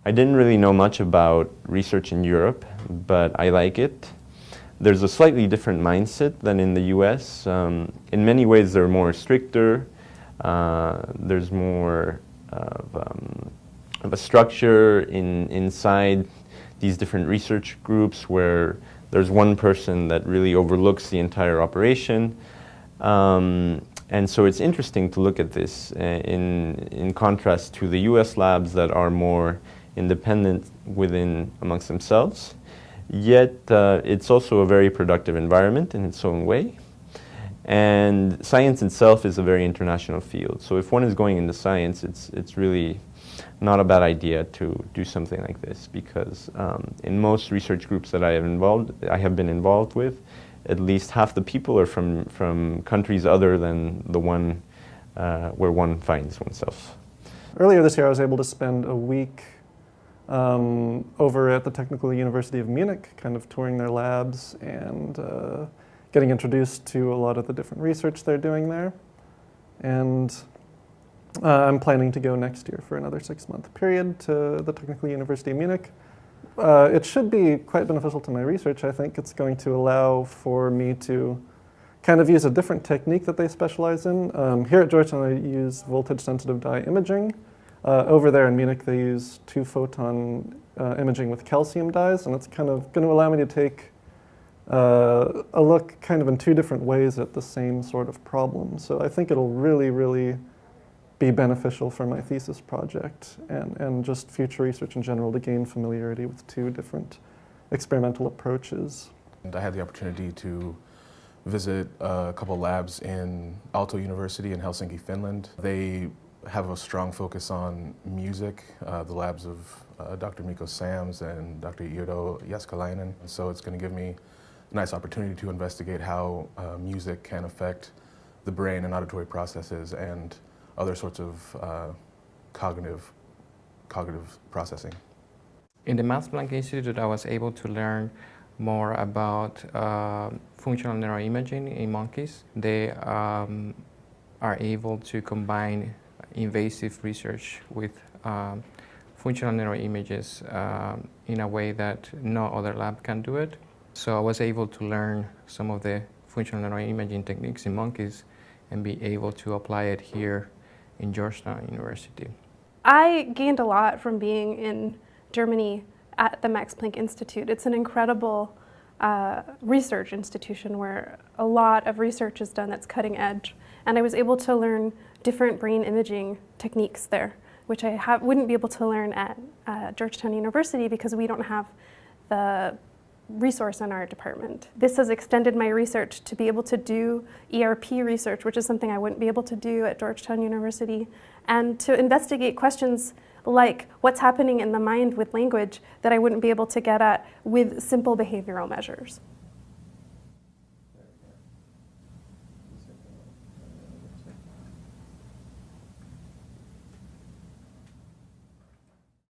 I didn't really know much about research in Europe, but I like it. There's a slightly different mindset than in the US. In many ways, they're more stricter. There's more of a structure inside these different research groups where there's one person that really overlooks the entire operation. And so it's interesting to look at this in contrast to the US labs that are more independent amongst themselves. Yet it's also a very productive environment in its own way. And science itself is a very international field. So if one is going into science, it's really not a bad idea to do something like this, because in most research groups that I have been involved with, at least half the people are from countries other than the one where one finds oneself. Earlier this year I was able to spend a week over at the Technical University of Munich, kind of touring their labs and getting introduced to a lot of the different research they're doing there. And I'm planning to go next year for another 6-month period to the Technical University of Munich. It should be quite beneficial to my research. I think it's going to allow for me to kind of use a different technique that they specialize in. Here at Georgetown, I use voltage-sensitive dye imaging. Over there in Munich, they use 2-photon imaging with calcium dyes, and it's kind of going to allow me to take a look kind of in 2 different ways at the same sort of problem. So I think it'll really, really be beneficial for my thesis project and just future research in general to gain familiarity with 2 different experimental approaches. And I had the opportunity to visit a couple labs in Aalto University in Helsinki, Finland. They have a strong focus on music, the labs of Dr. Mikko Sams and Dr. Yrjö Jääskeläinen. So it's going to give me a nice opportunity to investigate how music can affect the brain and auditory processes and other sorts of cognitive processing. In the Max Planck Institute, I was able to learn more about functional neuroimaging in monkeys. They are able to combine invasive research with functional neuroimages in a way that no other lab can do it. So I was able to learn some of the functional neuroimaging techniques in monkeys and be able to apply it here in Georgetown University. I gained a lot from being in Germany at the Max Planck Institute. It's an incredible research institution where a lot of research is done that's cutting edge. And I was able to learn different brain imaging techniques there, which I wouldn't be able to learn at Georgetown University because we don't have the resource in our department. This has extended my research to be able to do ERP research, which is something I wouldn't be able to do at Georgetown University, and to investigate questions like what's happening in the mind with language that I wouldn't be able to get at with simple behavioral measures.